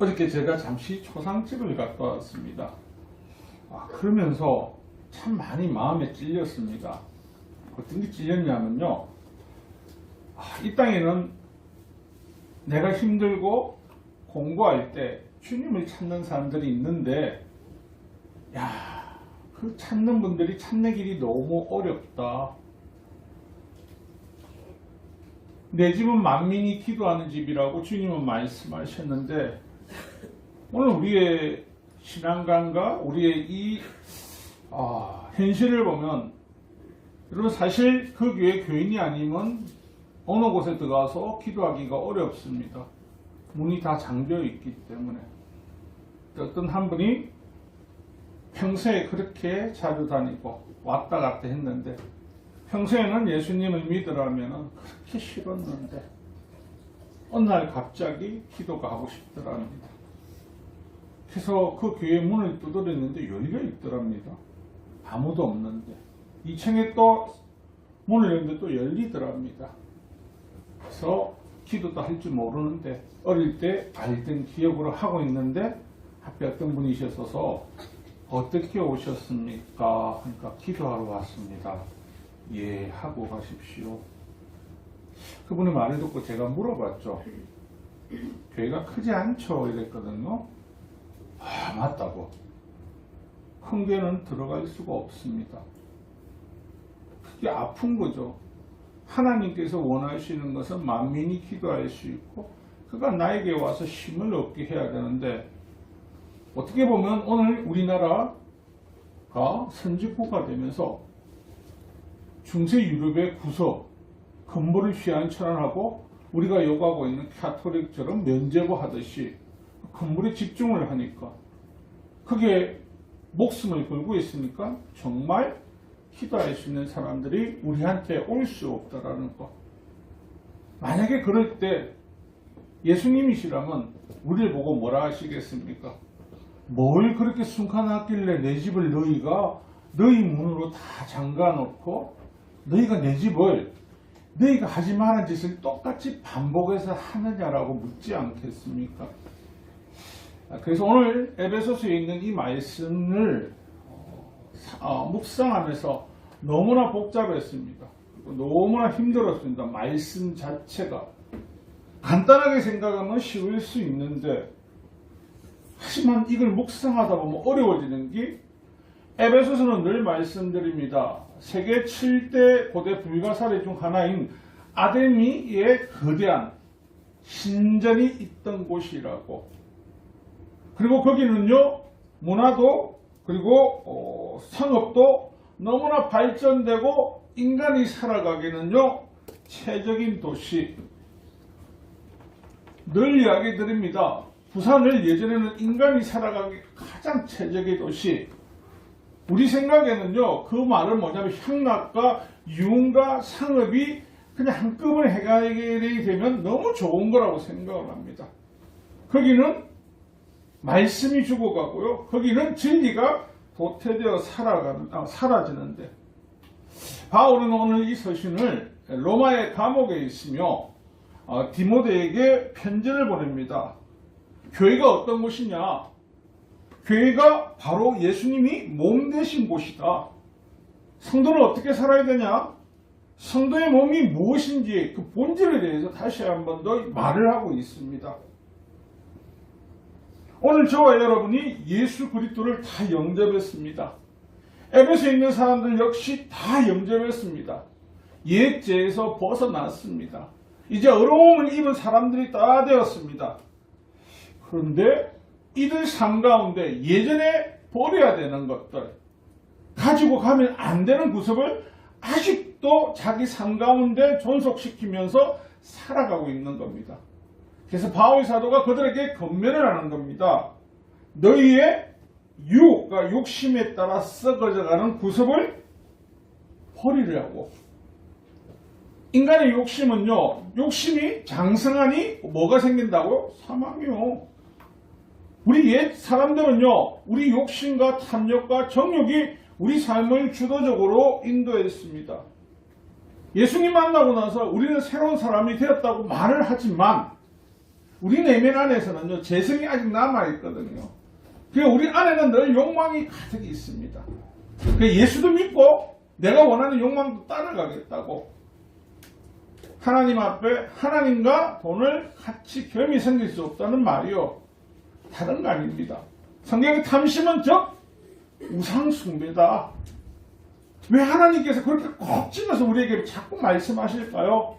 어저께 제가 잠시 초상집을 갔다 왔습니다. 그러면서 참 많이 마음에 찔렸습니다. 어떤 게 찔렸냐면요. 이 땅에는 내가 힘들고 공부할 때 주님을 찾는 사람들이 있는데, 그 찾는 분들이 찾는 길이 너무 어렵다. 내 집은 만민이 기도하는 집이라고 주님은 말씀하셨는데, 오늘 우리의 신앙관과 우리의 이 현실을 보면, 여러분 사실 그 교회 교인이 아니면 어느 곳에 들어가서 기도하기가 어렵습니다. 문이 다 잠겨 있기 때문에. 어떤 한 분이 평소에 그렇게 자주 다니고 왔다 갔다 했는데, 평소에는 예수님을 믿으라면 그렇게 싫었는데 어느 날 갑자기 기도가 하고 싶더랍니다. 그래서 그 교회 문을 두드렸는데 열려 있더랍니다. 아무도 없는데 2층에 또 문을 열는데 또 열리더랍니다. 그래서 기도도 할 줄 모르는데 어릴 때 알던 기억으로 하고 있는데 앞에 어떤 분이셔서 어떻게 오셨습니까? 그러니까 기도하러 왔습니다. 예, 하고 가십시오. 그분의 말을 듣고 제가 물어봤죠. 교회가 크지 않죠? 이랬거든요. 맞다고. 큰 교회는 들어갈 수가 없습니다. 그게 아픈 거죠. 하나님께서 원하시는 것은 만민이 기도할 수 있고, 그가 나에게 와서 힘을 얻게 해야 되는데, 어떻게 보면 오늘 우리나라가 선진국가 되면서 중세 유럽의 구석, 건물을 휘황찬란하고 우리가 요구하고 있는 카톨릭처럼 면제부 하듯이 건물에 집중을 하니까, 그게 목숨을 걸고 있으니까 정말 기도할 수 있는 사람들이 우리한테 올 수 없다라는 것. 만약에 그럴 때 예수님이시라면 우리를 보고 뭐라 하시겠습니까? 뭘 그렇게 순칸하길래 내 집을 너희 문으로 다 잠가놓고 너희가 내 집을 너희가 하지 말한 짓을 똑같이 반복해서 하느냐라고 묻지 않겠습니까? 그래서 오늘 에베소서에 있는 이 말씀을 묵상하면서 너무나 복잡했습니다. 너무나 힘들었습니다. 말씀 자체가 간단하게 생각하면 쉬울 수 있는데, 하지만 이걸 묵상하다 보면 어려워지는 게, 에베소서는 늘 말씀드립니다. 세계 7대 고대 불가사리 중 하나인 아데미의 거대한 신전이 있던 곳이라고. 그리고 거기는요, 문화도 그리고 상업도 너무나 발전되고 인간이 살아가기는요 최적인 도시. 늘 이야기 드립니다. 부산을 예전에는 인간이 살아가기 가장 최적의 도시. 우리 생각에는요, 그 말은 뭐냐면 향락과 유흥과 상업이 그냥 한꺼번에 해결이 되면 너무 좋은 거라고 생각을 합니다. 거기는 말씀이 죽어가고요, 거기는 진리가 도태되어 사라지는데, 바울은 오늘 이 서신을 로마의 감옥에 있으며 디모데에게 편지를 보냅니다. 교회가 어떤 곳이냐? 교회가 바로 예수님이 몸 되신 곳이다. 성도는 어떻게 살아야 되냐? 성도의 몸이 무엇인지 그 본질에 대해서 다시 한 번 더 말을 하고 있습니다. 오늘 저와 여러분이 예수 그리스도를 다 영접했습니다. 에베소에 있는 사람들 역시 다 영접했습니다. 옛 죄에서 벗어났습니다. 이제 어려움을 입은 사람들이 다 되었습니다. 그런데 이들 삶 가운데 예전에 버려야 되는 것들, 가지고 가면 안 되는 구석을 아직도 자기 삶 가운데 존속시키면서 살아가고 있는 겁니다. 그래서 바울 사도가 그들에게 권면을 하는 겁니다. 너희의 욕심에 따라 썩어져가는 구석을 버리려고. 인간의 욕심은요, 욕심이 장성하니 뭐가 생긴다고요? 사망이요. 우리 옛 사람들은요, 우리 욕심과 탐욕과 정욕이 우리 삶을 주도적으로 인도했습니다. 예수님 만나고 나서 우리는 새로운 사람이 되었다고 말을 하지만, 우리 내면 안에서는요, 재성이 아직 남아있거든요. 그러니까 우리 안에는 늘 욕망이 가득 있습니다. 예수도 믿고 내가 원하는 욕망도 따라가겠다고. 하나님 앞에 하나님과 돈을 같이 겸이 생길 수 없다는 말이요. 다른 거 아닙니다. 성경의 탐심은 즉 우상숭배다. 왜 하나님께서 그렇게 꼭 집어서 우리에게 자꾸 말씀하실까요?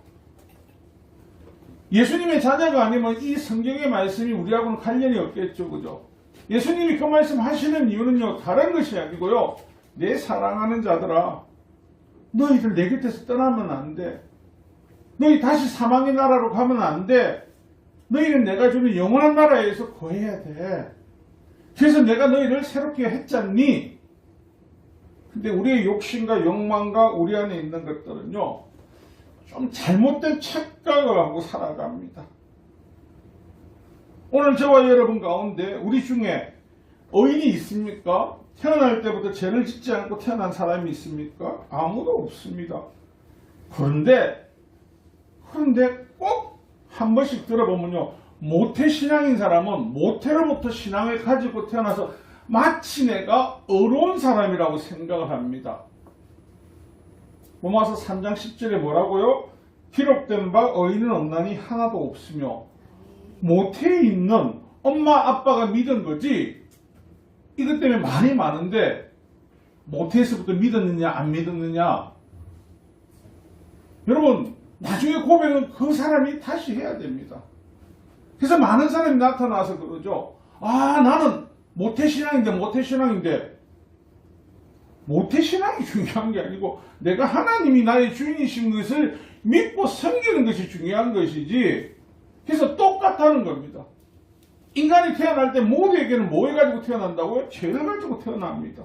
예수님의 자녀가 아니면 이 성경의 말씀이 우리하고는 관련이 없겠죠. 그죠? 예수님이 그 말씀 하시는 이유는요, 다른 것이 아니고요. 내 사랑하는 자들아, 너희들 내 곁에서 떠나면 안 돼. 너희 다시 사망의 나라로 가면 안 돼. 너희는 내가 주는 영원한 나라에서 거해야 돼. 그래서 내가 너희를 새롭게 했잖니. 근데 우리의 욕심과 욕망과 우리 안에 있는 것들은요, 좀 잘못된 착각을 하고 살아갑니다. 오늘 저와 여러분 가운데 우리 중에 의인이 있습니까? 태어날 때부터 죄를 짓지 않고 태어난 사람이 있습니까? 아무도 없습니다. 그런데 꼭 한 번씩 들어보면요, 모태신앙인 사람은 모태로부터 신앙을 가지고 태어나서 마치 내가 어려운 사람이라고 생각을 합니다. 로마서 3장 10절에 뭐라고요? 기록된 바 의인은 없나니 하나도 없으며 모태에 있는 엄마 아빠가 믿은 거지. 이것 때문에 말이 많은데 모태에서부터 믿었느냐 안 믿었느냐. 여러분, 나중에 고백은 그 사람이 다시 해야 됩니다. 그래서 많은 사람이 나타나서 그러죠. 아, 나는 모태신앙인데 모태신앙이 중요한 게 아니고 내가 하나님이 나의 주인이신 것을 믿고 섬기는 것이 중요한 것이지. 그래서 똑같다는 겁니다. 인간이 태어날 때 모두에게는 뭐 해가지고 태어난다고요? 죄를 가지고 태어납니다.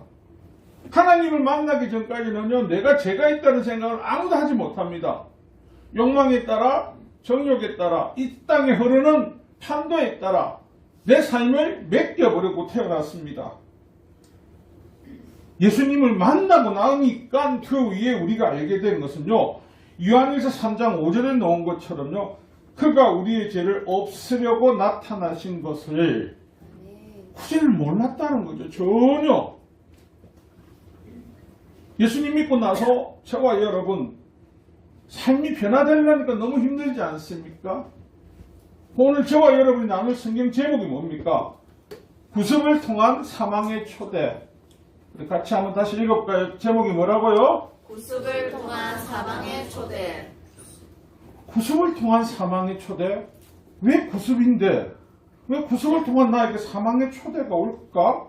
하나님을 만나기 전까지는요, 내가 죄가 있다는 생각을 아무도 하지 못합니다. 욕망에 따라, 정욕에 따라, 이 땅에 흐르는 판도에 따라 내 삶을 맡겨버리고 태어났습니다. 예수님을 만나고 나니까 그 위에 우리가 알게 된 것은요, 요한일서 3장 5절에 나온 것처럼요, 그가 우리의 죄를 없애려고 나타나신 것을 굳이 몰랐다는 거죠. 전혀. 예수님 믿고 나서 저와 여러분 삶이 변화되려니까 너무 힘들지 않습니까? 오늘 저와 여러분이 나눌 성경 제목이 뭡니까? 구습을 통한 사망의 초대. 우리 같이 한번 다시 읽어볼까요? 제목이 뭐라고요? 구습을 통한 사망의 초대. 구습을 통한 사망의 초대? 왜 구습인데? 왜 구습을 통한 나에게 사망의 초대가 올까?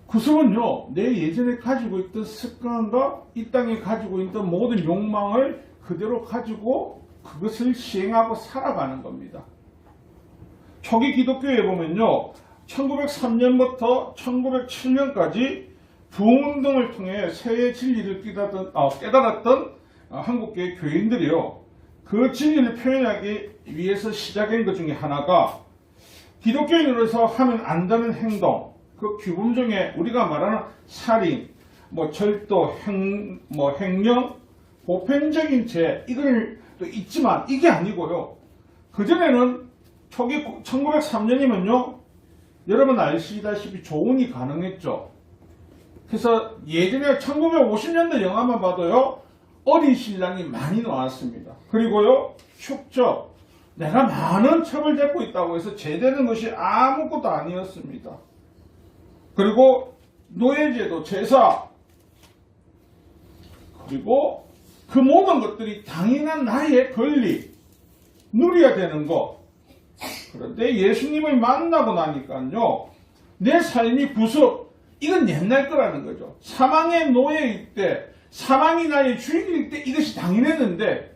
구습은요, 내 예전에 가지고 있던 습관과 이 땅에 가지고 있던 모든 욕망을 그대로 가지고 그것을 시행하고 살아가는 겁니다. 초기 기독교에 보면요, 1903년부터 1907년까지 부흥운동을 통해 새의 진리를 깨달았던 한국교회 교인들이요, 그 진리를 표현하기 위해서 시작한 것 중에 하나가 기독교인으로서 하면 안 되는 행동, 그 규범 중에 우리가 말하는 살인, 절도, 횡령, 보편적인 죄, 이걸 또 있지만 이게 아니고요. 그전에는 초기 1903년이면요, 여러분 아시다시피 조언이 가능했죠. 그래서 예전에 1950년대 영화만 봐도요, 어린 신랑이 많이 나왔습니다. 그리고요, 축적, 내가 많은 첩을 잡고 있다고 해서 제대는 것이 아무것도 아니었습니다. 그리고 노예제도, 제사, 그리고 그 모든 것들이 당연한 나의 권리, 누려야 되는 것. 그런데 예수님을 만나고 나니까요, 내 삶이 구속, 이건 옛날 거라는 거죠. 사망의 노예일 때, 사망이 나의 주인일 때 이것이 당연했는데,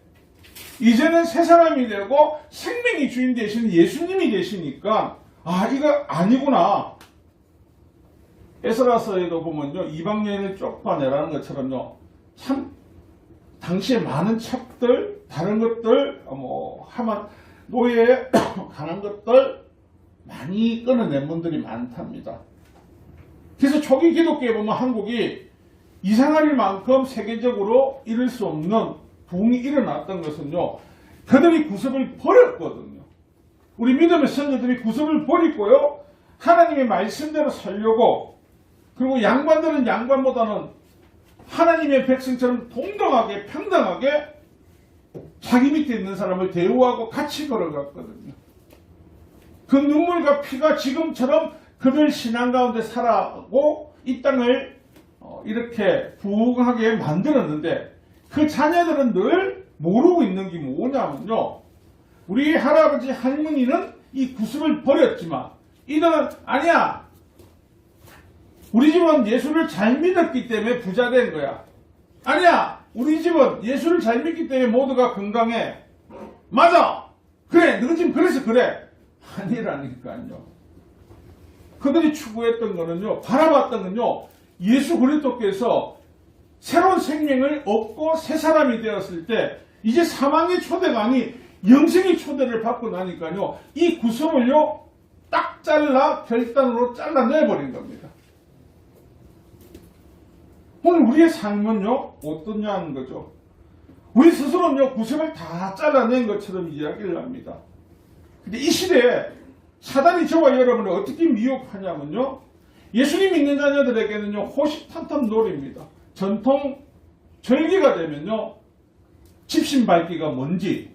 이제는 새 사람이 되고 생명이 주인 되시는 예수님이 되시니까, 아, 이거 아니구나. 에스라서에도 보면요, 이방 여인을 쫓아내라는 것처럼요, 참 당시에 많은 첩들, 다른 것들, 하면 노예에 관한 것들 많이 끊어낸 분들이 많답니다. 그래서 초기 기독교에 보면 한국이 이상할 만큼 세계적으로 이룰 수 없는 부흥이 일어났던 것은요, 그들이 구습을 버렸거든요. 우리 믿음의 선조들이 구습을 버리고요. 하나님의 말씀대로 살려고, 그리고 양관들은 양관보다는 하나님의 백성처럼 동등하게 평등하게 자기 밑에 있는 사람을 대우하고 같이 걸어갔거든요. 그 눈물과 피가 지금처럼 그들 신앙 가운데 살아가고 이 땅을 이렇게 부흥하게 만들었는데, 그 자녀들은 늘 모르고 있는 게 뭐냐면요, 우리 할아버지 할머니는 이 구습을 버렸지만 이들은 아니야, 우리 집은 예수를 잘 믿었기 때문에 부자 된 거야. 아니야, 우리 집은 예수를 잘 믿기 때문에 모두가 건강해. 맞아, 그래, 너희 집 그래서 그래. 아니라니까요. 그들이 추구했던 거는요, 바라봤던 건요, 예수 그리스도께서 새로운 생명을 얻고 새 사람이 되었을 때 이제 사망의 초대가 아닌 영생의 초대를 받고 나니까요, 이 구습을요 딱 잘라 결단으로 잘라내버린 겁니다. 오늘 우리의 삶은요 어떠냐는 거죠. 우리 스스로는요 구습을 다 잘라낸 것처럼 이야기를 합니다. 근데 이 시대에 사단이 저와 여러분을 어떻게 미혹하냐면요, 예수님 믿는 자녀들에게는요 호시탐탐 놀입니다. 전통 절기가 되면요 집신 밝기가 뭔지,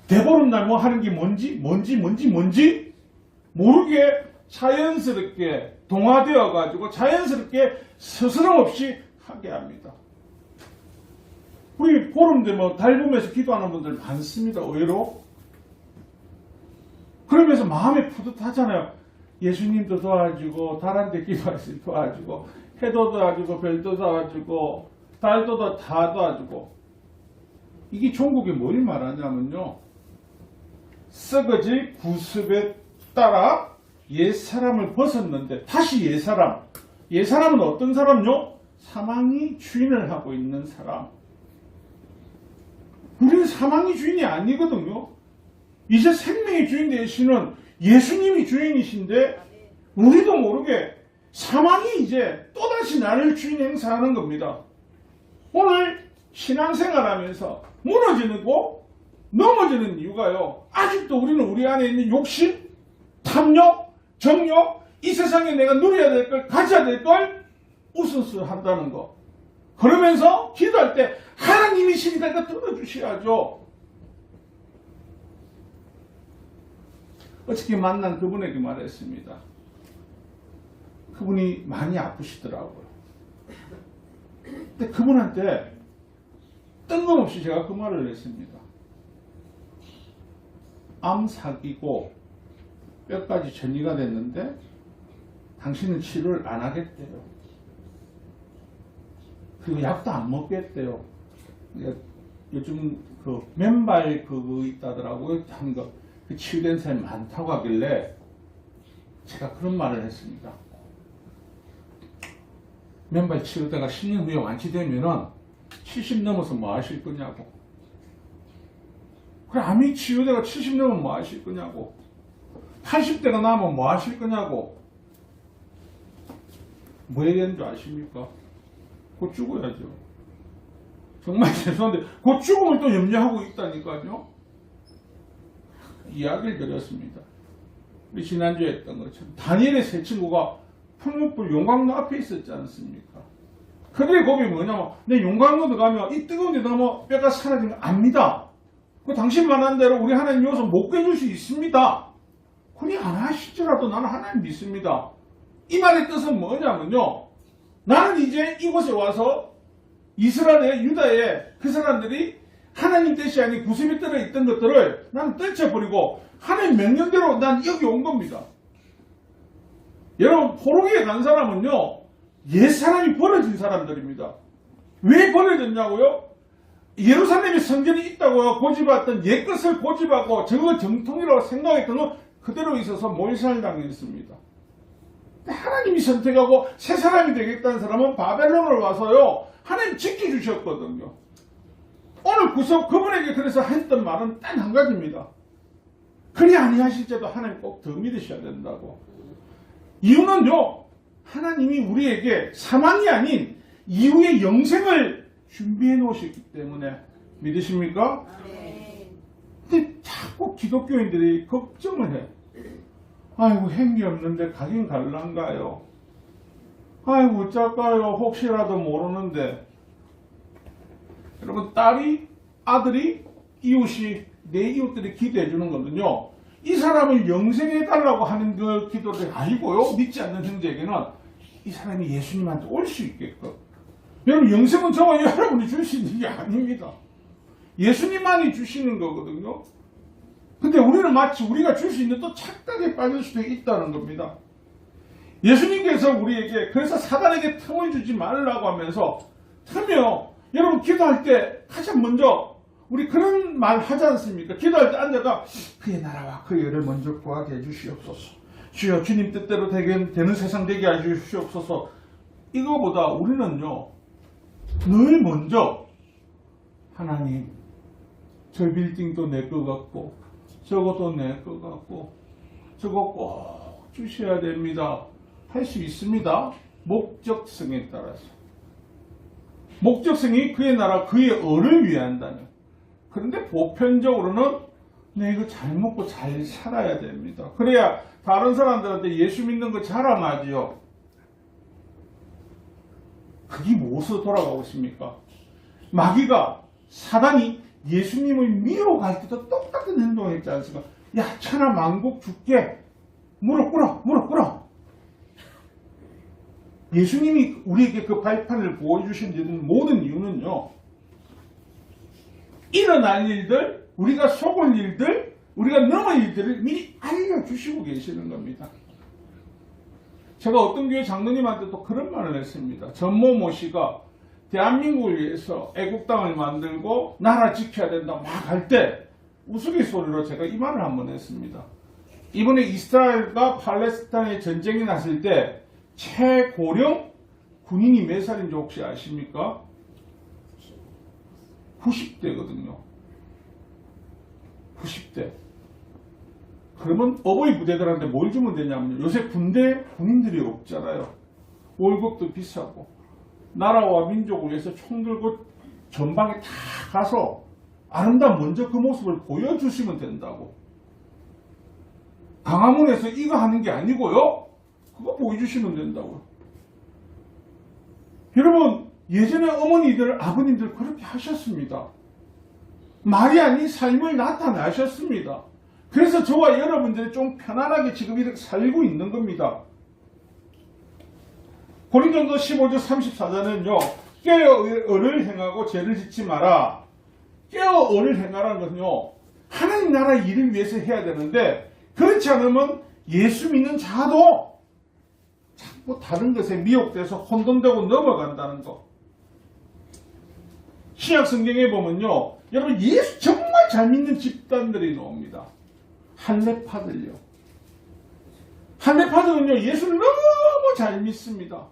대보름날 뭐 하는 게 뭔지 모르게 자연스럽게 동화되어 가지고 자연스럽게 스스럼 없이 하게 합니다. 우리 보름 되면 달 보면서 기도하는 분들 많습니다. 의외로. 그러면서 마음이 뿌듯하잖아요. 예수님도 도와주고 달한테 기도하시 도와주고 해도 도와주고 별도 도와주고 달도 다 도와주고. 이게 종국이 뭘 말하냐면요, 썩어질 구습에 따라 옛사람을 벗었는데 다시 옛사람. 옛사람은 어떤 사람요? 사망이 주인을 하고 있는 사람. 우리는 사망이 주인이 아니거든요. 이제 생명의 주인 되시는 예수님이 주인이신데 우리도 모르게 사망이 이제 또다시 나를 주인 행사하는 겁니다. 오늘 신앙생활하면서 무너지고 넘어지는 이유가요, 아직도 우리는 우리 안에 있는 욕심, 탐욕, 정욕, 이 세상에 내가 누려야 될 걸, 가져야 될 걸 우스스 한다는 거. 그러면서 기도할 때 하나님이시니까 들어주셔야죠. 어저께 만난 그분에게 말했습니다. 그분이 많이 아프시더라고요. 근데 그분한테 뜬금없이 제가 그 말을 했습니다. 암 사귀고 뼈까지 전이가 됐는데 당신은 치료를 안 하겠대요. 그리고 약도 안 먹겠대요. 요즘 그 맨발 그거 있다더라고요. 한 거. 그 치유된 사람이 많다고 하길래 제가 그런 말을 했습니다. 맨발 치료대가 10년 후에 완치되면은 70 넘어서 뭐 하실 거냐고. 그래, 암이 치유대가 70 넘으면 뭐 하실 거냐고. 80대가 나면 뭐 하실 거냐고. 뭐 해야 되는 줄 아십니까? 곧 죽어야죠. 정말 죄송한데 곧 죽음을 또 염려하고 있다니까요. 이야기를 드렸습니다. 우리 지난주에 했던 것처럼 다니엘의 세 친구가 풀무불 용광로 앞에 있었지 않습니까? 그들의 고백이 뭐냐면, 내 용광로 들어가면 이 뜨거운 데 들어가면 뼈가 사라지는 거 압니다. 그 당신 말한 대로 우리 하나님 여기서 못 깨줄 수 있습니다. 그니 안 하시더라도 나는 하나님 믿습니다. 이 말의 뜻은 뭐냐면요, 나는 이제 이곳에 와서 이스라엘의 유다의 그 사람들이 하나님 뜻이 아닌 구습이 들어있던 것들을 나는 떨쳐버리고 하나님 명령대로 난 여기 온 겁니다. 여러분, 포로기에 간 사람은요, 옛사람이 버려진 사람들입니다. 왜 버려졌냐고요? 예루살렘에 성전이 있다고요. 고집했던 옛것을 고집하고 저거 정통이라고 생각했던 건 그대로 있어서 몰살당했습니다. 하나님이 선택하고 새 사람이 되겠다는 사람은 바벨론을 와서요, 하나님 지켜주셨거든요. 오늘 구속 그분에게 그래서 했던 말은 딱 한 가지입니다. 그리 아니하실 때도 하나님 꼭 더 믿으셔야 된다고. 이유는요, 하나님이 우리에게 사망이 아닌 이후의 영생을 준비해 놓으셨기 때문에. 믿으십니까? 네. 자꾸 기독교인들이 걱정을 해. 아이고 행위 없는데 가긴 갈란가요. 아이고 어쩔까요. 혹시라도 모르는데. 여러분 딸이 아들이 이웃이 내 이웃들이 기도해 주는 거는요. 이 사람을 영생해 달라고 하는 그 기도를 아니고요. 믿지 않는 형제에게는 이 사람이 예수님한테 올 수 있게끔. 여러분 영생은 저와 여러분이 줄 수 있는 게 아닙니다. 예수님만이 주시는 거거든요. 근데 우리는 마치 우리가 줄 수 있는 또 착각에 빠질 수도 있다는 겁니다. 예수님께서 우리에게 그래서 사단에게 틈을 주지 말라고 하면서 틈이요. 여러분 기도할 때 가장 먼저 우리 그런 말 하지 않습니까? 기도할 때 앉아가 그의 나라와 그의 의를 먼저 구하게 해주시옵소서. 주여 주님 뜻대로 되는 세상 되게 해주시옵소서. 이거보다 우리는요. 늘 먼저 하나님 저 빌딩도 내 것 같고 저것도 내 것 같고 저거 꼭 주셔야 됩니다. 할 수 있습니다. 목적성에 따라서. 목적성이 그의 나라 그의 의를 위한다면. 그런데 보편적으로는 내 이거 잘 먹고 잘 살아야 됩니다. 그래야 다른 사람들한테 예수 믿는 거 자랑하지요. 그게 무엇으로 돌아가고 있습니까? 마귀가 사단이 예수님을 미워할 때도 똑같은 행동을 했지 않습니까? 야 천하 만국 죽게 무릎 꿇어. 예수님이 우리에게 그 발판을 보여주신 모든 이유는요. 일어날 일들, 우리가 속을 일들, 우리가 넘을 일들을 미리 알려주시고 계시는 겁니다. 제가 어떤 교회 장로님한테 또 그런 말을 했습니다. 전모모 씨가 대한민국을 위해서 애국 땅을 만들고 나라 지켜야 된다 막 할 때 우스갯소리로 제가 이 말을 한번 했습니다. 이번에 이스라엘과 팔레스타인의 전쟁이 났을 때 최고령 군인이 몇 살인지 혹시 아십니까? 90대거든요. 90대. 그러면 어버이 부대들한테 뭘 주면 되냐면요. 요새 군인들이 없잖아요. 월급도 비싸고 나라와 민족을 위해서 총 들고 전방에 다 가서 아름다운 먼저 그 모습을 보여주시면 된다고. 강화문에서 이거 하는 게 아니고요. 그거 보여주시면 된다고요. 여러분 예전에 어머니들 아버님들 그렇게 하셨습니다. 말이 아닌 삶을 나타나셨습니다. 그래서 저와 여러분들이 좀 편안하게 지금 이렇게 살고 있는 겁니다. 고린도서 15절 34절은요. 깨어 의를 행하고 죄를 짓지 마라. 깨어 의를 행하라는 것은요. 하나님 나라 일을 위해서 해야 되는데 그렇지 않으면 예수 믿는 자도 자꾸 다른 것에 미혹돼서 혼돈되고 넘어간다는 것. 신약 성경에 보면요. 여러분 예수 정말 잘 믿는 집단들이 나옵니다. 할례파들요. 할례파들은요. 예수를 너무 잘 믿습니다.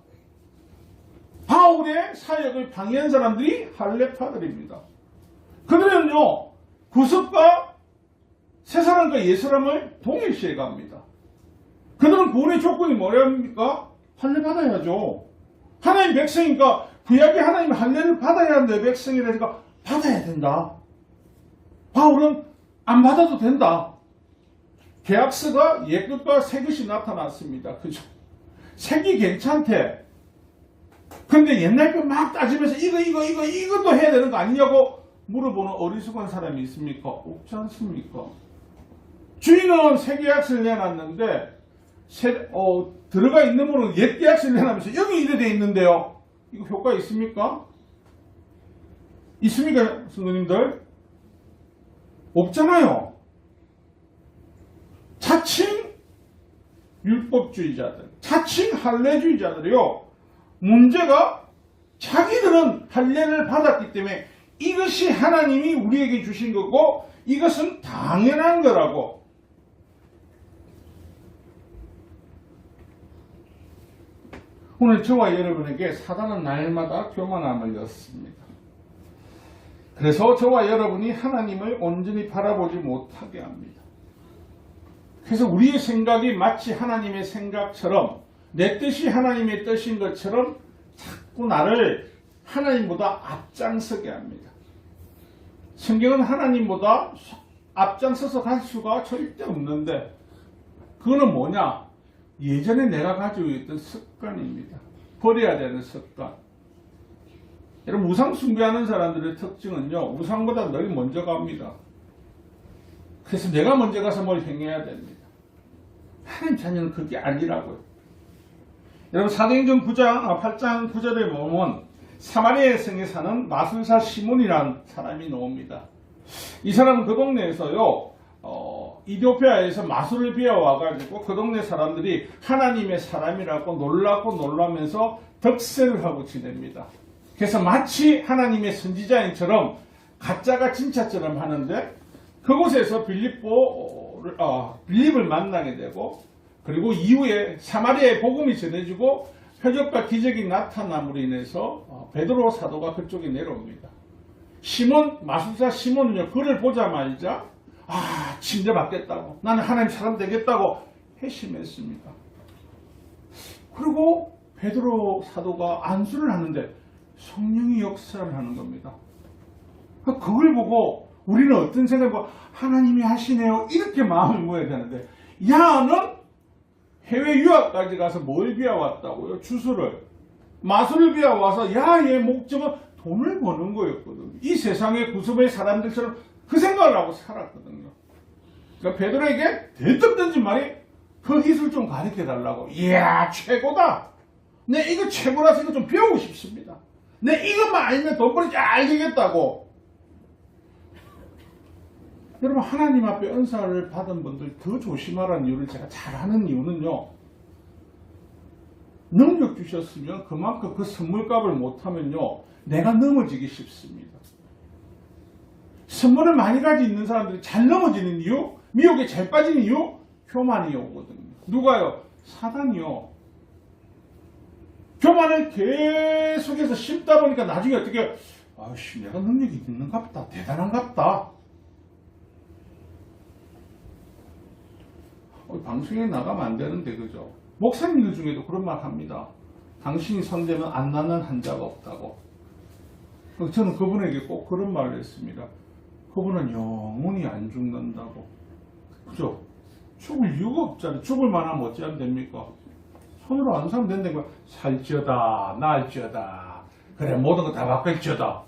바울의 사역을 방해한 사람들이 할례파들입니다. 그들은요. 구속과 새 사람과 옛 사람을 동일시해 갑니다. 그들은 구원의 조건이 뭐랍니까? 할례 받아야죠. 하나님 백성이니까 구약의 하나님 할례를 받아야 내 백성이라니까 받아야 된다. 바울은 안 받아도 된다. 계약서가 옛것과 새것이 나타났습니다. 그죠? 색이 괜찮대. 근데 옛날 거 막 따지면서 이것도 해야 되는 거 아니냐고 물어보는 어리석은 사람이 있습니까? 없지 않습니까? 주인은 새 계약서를 내놨는데 들어가 있는 분은 옛 계약서를 내놨으면서 여기 이래 돼 있는데요. 이거 효과 있습니까? 있습니까, 성도님들? 없잖아요. 자칭 율법주의자들, 자칭 할례주의자들이요. 문제가 자기들은 할례를 받았기 때문에 이것이 하나님이 우리에게 주신 거고 이것은 당연한 거라고. 오늘 저와 여러분에게 사단은 날마다 교만함을 였습니다. 그래서 저와 여러분이 하나님을 온전히 바라보지 못하게 합니다. 그래서 우리의 생각이 마치 하나님의 생각처럼 내 뜻이 하나님의 뜻인 것처럼 자꾸 나를 하나님보다 앞장서게 합니다. 성경은 하나님보다 앞장서서 갈 수가 절대 없는데 그거는 뭐냐? 예전에 내가 가지고 있던 습관입니다. 버려야 되는 습관. 여러분 우상 숭배하는 사람들의 특징은요. 우상보다 늘 먼저 갑니다. 그래서 내가 먼저 가서 뭘 행해야 됩니다. 하나님 자녀는 그게 아니라고요. 여러분 사도행전 8장 9절에 보면 사마리아 성에 사는 마술사 시몬이라는 사람이 나옵니다. 이 사람은 그 동네에서요. 이디오피아에서 마술을 배워와가지고 그 동네 사람들이 하나님의 사람이라고 놀라고 놀라면서 덕세를 하고 지냅니다. 그래서 마치 하나님의 선지자인처럼 가짜가 진짜처럼 하는데 그곳에서 빌립을 만나게 되고 그리고 이후에 사마리아의 복음이 전해지고 표적과 기적이 나타남으로 인해서 베드로 사도가 그쪽에 내려옵니다. 마술사 시몬은요, 그를 보자마자 침대 받겠다고, 나는 하나님 사람 되겠다고 회심했습니다. 그리고 베드로 사도가 안수를 하는데 성령이 역사를 하는 겁니다. 그걸 보고 우리는 어떤 생각을 하나님이 하시네요 이렇게 마음을 모아야 되는데 야는 해외 유학까지 가서 뭘 배워왔다고요? 주술을. 마술을 배워와서 야의 목적은 돈을 버는 거였거든요. 이 세상의 구습의 사람들처럼 그 생각을 하고 살았거든요. 그러니까 베드로에게 대뜸 던진 말이 그 기술 좀 가르쳐달라고. 이야 최고다. 내 이거 최고라서 이거 좀 배우고 싶습니다. 내 이것만 알면 돈 벌기 잘 되겠다고. 여러분 하나님 앞에 은사를 받은 분들 더 조심하라는 이유를 제가 잘 아는 이유는요. 능력 주셨으면 그만큼 그 선물값을 못하면요. 내가 넘어지기 쉽습니다. 선물을 많이 가지고 있는 사람들이 잘 넘어지는 이유, 미혹에 잘 빠지는 이유, 교만이 오거든요. 누가요? 사단이요. 교만을 계속해서 심다 보니까 나중에 어떻게 아씨 내가 능력이 있는갑다. 대단한갑다. 방송에 나가면 안 되는데 그죠? 목사님들 중에도 그런 말 합니다. 당신이 손대면 안 나는 환자가 없다고. 저는 그분에게 꼭 그런 말을 했습니다. 그분은 영원히 안 죽는다고. 그죠? 죽을 이유가 없잖아요. 죽을 만하면 어찌하면 됩니까? 손으로 안 사면 된다는 거야. 살찌어다, 날찌어다. 그래, 모든 거 다 바꿀지어다.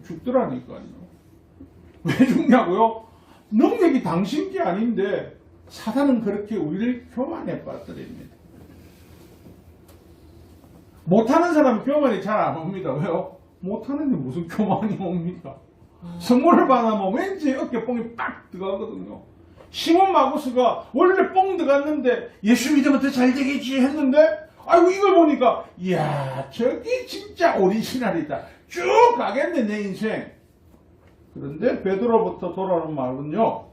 죽더라니까요. 왜 죽냐고요? 능력이 당신 게 아닌데, 사단은 그렇게 우리를 교만에 빠뜨립니다. 못하는 사람은 교만이 잘 안 옵니다. 왜요? 못하는데 무슨 교만이 옵니까? 선물을 받으면 왠지 어깨뽕이 빡 들어가거든요. 시몬 마구스가 원래 뽕 들어갔는데 예수 믿으면 더 잘 되겠지 했는데 아이고 이걸 보니까 이야 저기 진짜 오리지널이다. 쭉 가겠네 내 인생. 그런데 베드로부터 돌아오는 말은요.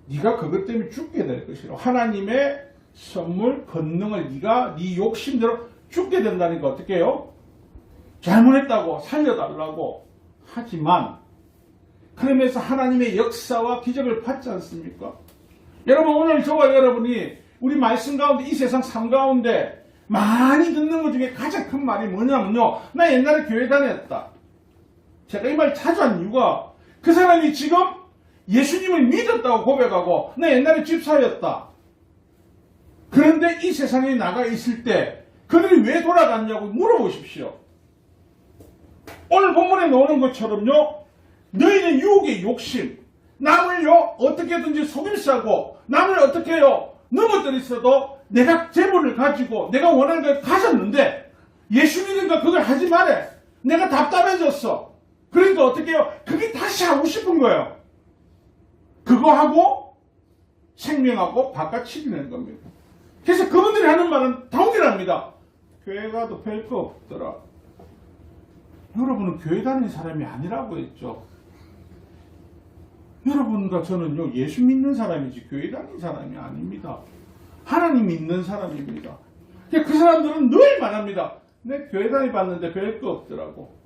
네가 그것 때문에 죽게 될 것이라. 하나님의 선물, 권능을 네가 네 욕심대로 죽게 된다니까 어떻게 해요? 잘못했다고 살려달라고. 하지만 그러면서 하나님의 역사와 기적을 받지 않습니까? 여러분 오늘 저와 여러분이 우리 말씀 가운데 이 세상 삶 가운데 많이 듣는 것 중에 가장 큰 말이 뭐냐면요. 나 옛날에 교회 다녔다. 제가 이 말 자주 한 이유가 그 사람이 지금 예수님을 믿었다고 고백하고 나 옛날에 집사였다. 그런데 이 세상에 나가 있을 때 그들이 왜 돌아갔냐고 물어보십시오. 오늘 본문에 나오는 것처럼요. 너희는 유혹의 욕심, 남을요 어떻게든지 속임싸고 남을 어떻게 해요 넘어뜨렸어도 내가 재물을 가지고 내가 원하는 걸 가졌는데 예수 믿으니까 그걸 하지 말래. 내가 답답해졌어. 그러니까 어떻게 해요? 그게 다시 하고 싶은 거예요. 그거 하고 생명하고 바깥치기는 겁니다. 그래서 그분들이 하는 말은 동일합니다. 교회 가도 별거 없더라. 여러분은 교회 다니는 사람이 아니라고 했죠. 여러분과 저는요 예수 믿는 사람이지 교회 다니는 사람이 아닙니다. 하나님 믿는 사람입니다. 그 사람들은 늘 말합니다. 내 교회 다니봤는데 별거 없더라고.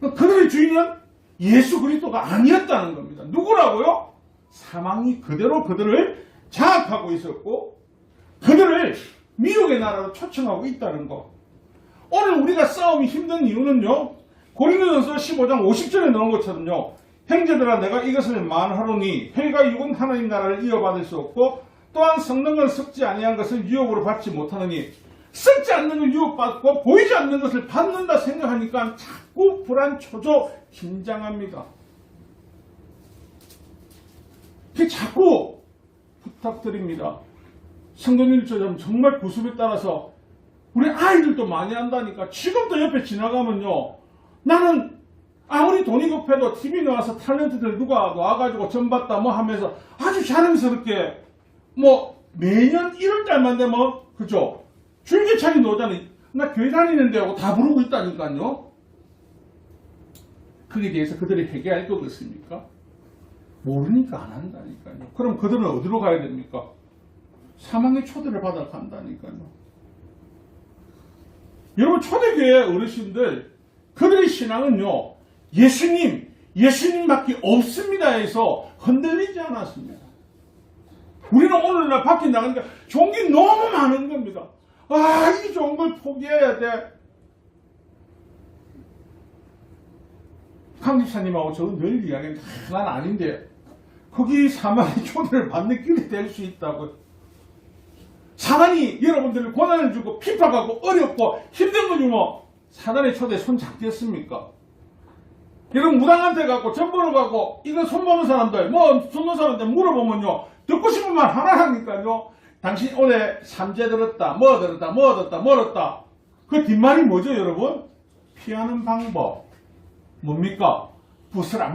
그들의 주인은 예수 그리스도가 아니었다는 겁니다. 누구라고요? 사망이 그대로 그들을 장악하고 있었고 그들을 미혹의 나라로 초청하고 있다는 것. 오늘 우리가 싸움이 힘든 이유는요. 고린도전서 15장 50절에 나온 것처럼요. 형제들아 내가 이것을 말하노니 혈과 육은 하나님 나라를 이어받을 수 없고 또한 썩는 건 썩지 아니한 것을 유혹으로 받지 못하느니 썩지 않는 걸 유혹받고 보이지 않는 것을 받는다 생각하니까 자꾸 불안, 초조, 긴장합니다. 자꾸 부탁드립니다. 성도님처럼 정말 구습에 따라서 우리 아이들도 많이 한다니까. 지금도 옆에 지나가면요, 나는 아무리 돈이 급해도 TV 나와서 탤런트들 누가 와가지고 전 봤다 뭐 하면서 아주 자랑스럽게 뭐 매년 1월달만 되면 그죠? 줄기차게 노자니 나 교회 다니는데 하고 다 부르고 있다니까요. 거기에 대해서 그들이 회개할 것 같습니까? 모르니까 안 한다니까요. 그럼 그들은 어디로 가야 됩니까? 사망의 초대를 받아 간다니까요. 여러분, 초대교회 어르신들, 그들의 신앙은요, 예수님밖에 없습니다 해서 흔들리지 않았습니다. 우리는 오늘날 밖에 나가니까 좋은 게 너무 많은 겁니다. 아, 이 좋은 걸 포기해야 돼. 강 집사님하고 저는 늘 이야기하는데, 난 아닌데, 거기 사망의 초대를 받는 길이 될 수 있다고. 사단이 여러분들을 고난을 주고 핍박하고 어렵고 힘든 거 주면 사단의 초대 손 잡겠습니까? 여러분 무당한테 가고 전보러 가고 이거 손 보는 사람들 손 보는 사람들 물어보면요, 듣고 싶은 말 하나 하니까요. 당신 올해 삼재 들었다, 뭐 들었다. 그 뒷말이 뭐죠, 여러분? 피하는 방법. 뭡니까? 부스라,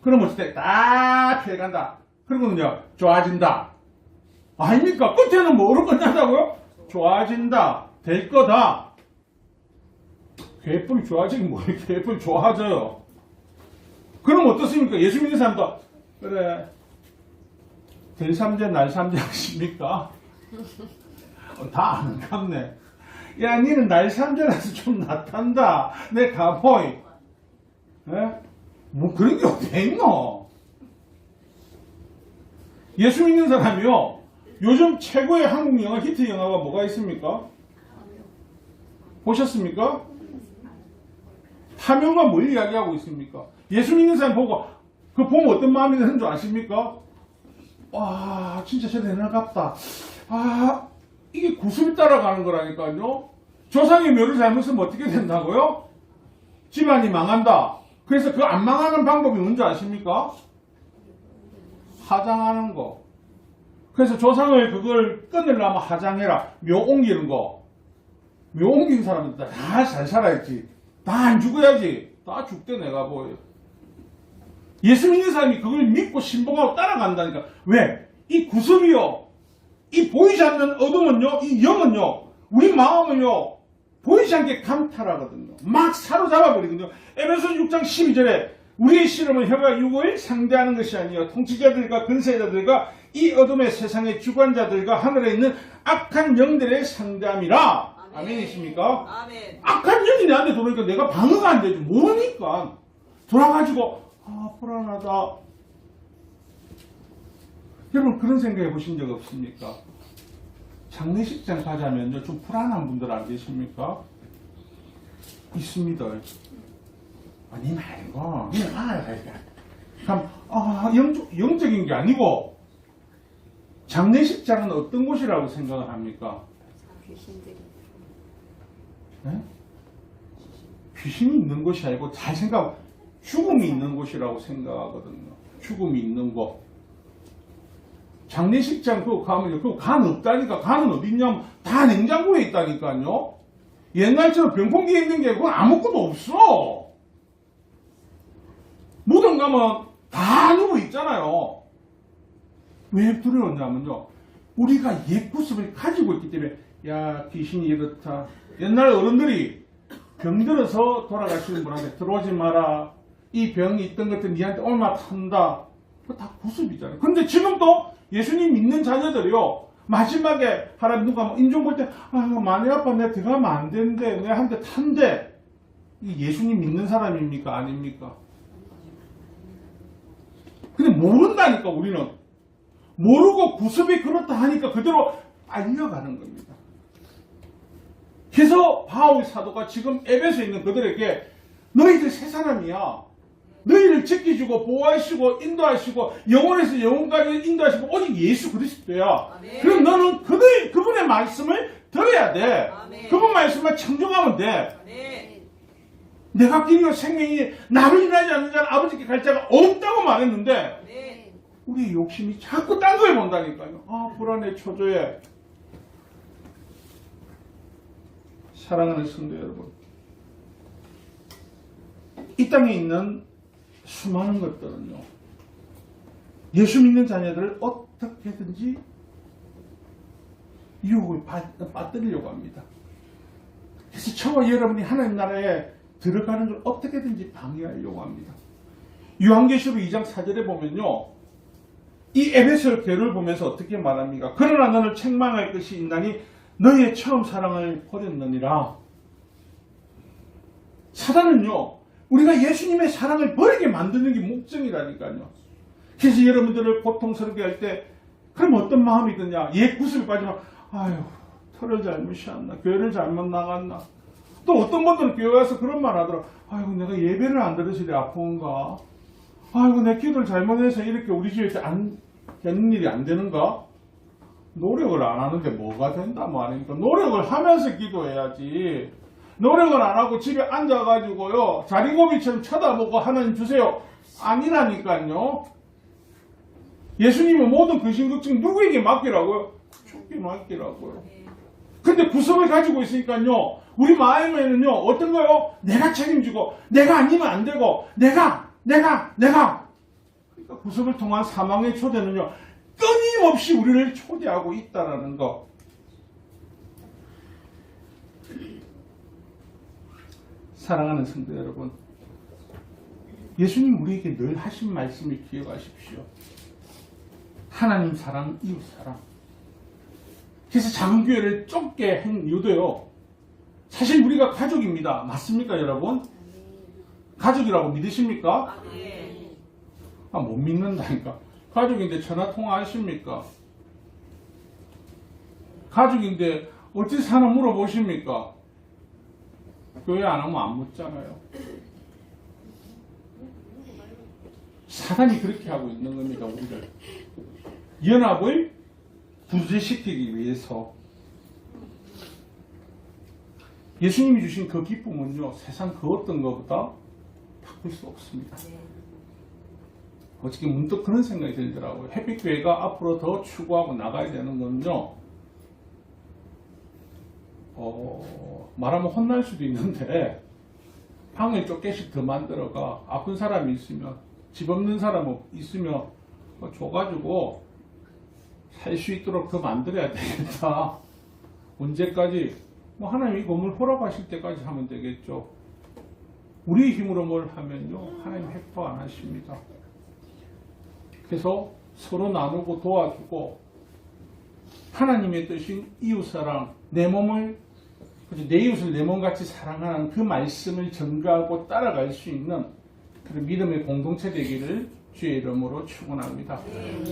그러면 어때? 딱 피해간다. 그러면요, 좋아진다. 아닙니까? 끝에는 뭐로 끝난다고요? 좋아진다. 될 거다. 괴뿔 좋아지긴 뭐예요? 괴뿔 좋아져요. 그럼 어떻습니까? 예수 믿는 사람도, 그래, 들삼재, 날삼재 하십니까? 다 아는 갑네. 야, 니는 날삼재라서 좀 낫단다. 내 가보이. 예? 뭐 그런 게 어디 있노? 예수 믿는 사람이요, 요즘 최고의 한국 영화, 히트 영화가 뭐가 있습니까? 보셨습니까? 파묘가 뭘 이야기하고 있습니까? 예수 믿는 사람 보고, 그 보면 어떤 마음이 드는 줄 아십니까? 와, 진짜 저 대단하갑다. 아, 이게 구슬 따라가는 거라니까요? 조상의 묘를 잘못 쓰면 어떻게 된다고요? 집안이 망한다. 그래서 그 안 망하는 방법이 뭔지 아십니까? 화장하는 거. 그래서 조상을 그걸 끊으려면 화장해라. 묘 옮기는 거. 묘 옮긴 사람들 다 잘 살아야지. 다 안 죽어야지. 다 죽대 내가 보여. 예수 믿는 사람이 그걸 믿고 신봉하고 따라간다니까. 왜? 이 구습이요, 이 보이지 않는 어둠은요, 이 영은요, 우리 마음을요, 보이지 않게 감탈하거든요. 막 사로잡아버리거든요. 에베소서 6장 12절에 우리의 씨름은 혀가 육을 상대하는 것이 아니요 통치자들과 근세자들과 이 어둠의 세상의 주관자들과 하늘에 있는 악한 영들의 상대함이라. 아멘이십니까? 아멘. 악한 영이 내한테 들어오니까 내가 방어가 안 되지. 모르니까 돌아가지고 불안하다. 여러분 그런 생각해 보신 적 없습니까? 장례식장 가자면요, 좀 불안한 분들 안 계십니까? 있습니다. 아니 말고 그럼 영적인 게 아니고 장례식장은 어떤 곳이라고 생각을 합니까? 네? 귀신이 있는 곳이 아니고 잘 생각, 죽음이 있는 곳이라고 생각하거든요. 죽음이 있는 곳. 장례식장 그거 가면요, 그거 간 없다니까. 간은 어디 있냐면 다 냉장고에 있다니까요. 옛날처럼 병풍기에 있는 게 그건 아무것도 없어. 무덤 가면 다 누워 있잖아요. 왜 두려웠냐면요, 우리가 옛 구습을 가지고 있기 때문에. 야, 귀신이 이렇다. 옛날 어른들이 병들어서 돌아가시는 분한테 들어오지 마라. 이 병이 있던 것들 니한테 얼마 탄다. 그거 다 구습이잖아요. 근데 지금도 예수님 믿는 자녀들이요, 마지막에 하나님 누가 인종 볼 때 많이 아파, 내가 들어가면 안 되는데 내가 한 대 탄대. 이 예수님 믿는 사람입니까? 아닙니까? 근데 모른다니까. 우리는 모르고 구습이 그렇다 하니까 그대로 알려가는 겁니다. 그래서 바울 사도가 지금 에베소에 있는 그들에게 너희들 새 사람이야. 너희를 지켜주고 보호하시고 인도하시고 영원에서 영원까지 인도하시고 오직 예수 그리스도야. 아멘. 그럼 너는 그분의 말씀을 들어야 돼. 아멘. 그분 말씀만 청종하면 돼. 아멘. 내가 길이요 생명이 나로 인하지 않는 자는 아버지께 갈 자가 없다고 말했는데 아멘. 우리의 욕심이 자꾸 딴 거에 본다니까요. 아, 불안해, 초조해. 사랑하는 성도 여러분, 이 땅에 있는 수많은 것들은요, 예수 믿는 자녀들을 어떻게든지 유혹을 빠뜨리려고 합니다. 그래서 저와 여러분이 하나님 나라에 들어가는 걸 어떻게든지 방해하려고 합니다. 요한계시록 2장 4절에 보면요, 이 에베소 교회를 보면서 어떻게 말합니까? 그러나 너는 책망할 것이 있나니 너희의 처음 사랑을 버렸느니라. 사단은요, 우리가 예수님의 사랑을 버리게 만드는 게 목적이라니까요. 그래서 여러분들을 고통스럽게 할 때 그럼 어떤 마음이 드냐? 옛 구슬 빠지면 아유, 털을 잘못이었나? 교회를 잘못 나갔나? 또 어떤 분들은 교회 와서 그런 말 하더라. 아이고, 내가 예배를 안 들어서 이렇게 아픈가? 아이고, 내 기도를 잘못해서 이렇게 우리 집에서 되는 일이 안 되는가? 노력을 안 하는데 뭐가 된다 말이니까. 노력을 하면서 기도해야지. 노력을 안 하고 집에 앉아가지고요, 자리고비처럼 쳐다보고 하나님 주세요. 아니라니까요. 예수님은 모든 근심걱정 누구에게 맡기라고요? 주께 맡기라고요. 근데 구석을 가지고 있으니까요, 우리 마음에는요, 어떤 거요? 내가 책임지고, 내가 아니면 안 되고, 내가. 그러니까 구석을 통한 사망의 초대는요, 끊임없이 우리를 초대하고 있다라는 거. 사랑하는 성도 여러분, 예수님 우리에게 늘 하신 말씀을 기억하십시오. 하나님 사랑, 이웃 사랑. 그래서 작은 교회를 좁게 한 이유도요, 사실 우리가 가족입니다. 맞습니까, 여러분? 가족이라고 믿으십니까? 아멘. 아, 못 믿는다니까. 가족인데 전화 통화하십니까? 가족인데 어찌 사나 물어보십니까? 교회 안 하면 안 묻잖아요. 사단이 그렇게 하고 있는 겁니다, 우리를. 연합을 구제시키기 위해서. 예수님이 주신 그 기쁨은요, 세상 그 어떤 것보다 바꿀 수 없습니다. 어떻게 문득 그런 생각이 들더라고요. 햇빛교회가 앞으로 더 추구하고 나가야 되는 건요, 말하면 혼날 수도 있는데, 방을 몇 개씩 더 만들어가, 아픈 사람이 있으면, 집 없는 사람 있으면, 줘가지고, 살 수 있도록 더 만들어야 되겠다. 언제까지? 하나님이 이 건물 허락하실 때까지 하면 되겠죠. 우리의 힘으로 뭘 하면요, 하나님 획파 안 하십니다. 그래서 서로 나누고 도와주고, 하나님의 뜻인 이웃사랑, 내 이웃을 내 몸같이 사랑하는 그 말씀을 전가하고 따라갈 수 있는 그런 믿음의 공동체 되기를 주의 이름으로 축원합니다.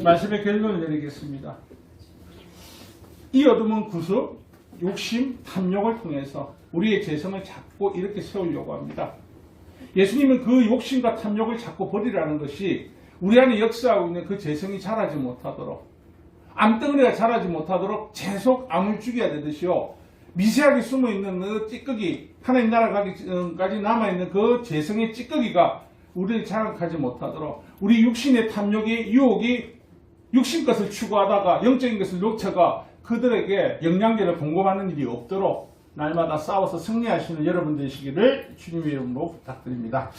말씀의 결론을 내리겠습니다. 이 어둠은 구습, 욕심, 탐욕을 통해서 우리의 재성을 잡고 이렇게 세우려고 합니다. 예수님은 그 욕심과 탐욕을 잡고 버리라는 것이 우리 안에 역사하고 있는 그 재성이 자라지 못하도록, 암덩어리가 자라지 못하도록 계속 암을 죽여야 되듯이요, 미세하게 숨어있는 그 찌꺼기, 하나님 나라 가기 전까지 남아있는 그 재성의 찌꺼기가 우리를 자극하지 못하도록, 우리 육신의 탐욕이, 유혹이 육신 것을 추구하다가 영적인 것을 놓쳐가 그들에게 영양제를 공급하는 일이 없도록 날마다 싸워서 승리하시는 여러분 되시기를 주님의 이름으로 부탁드립니다.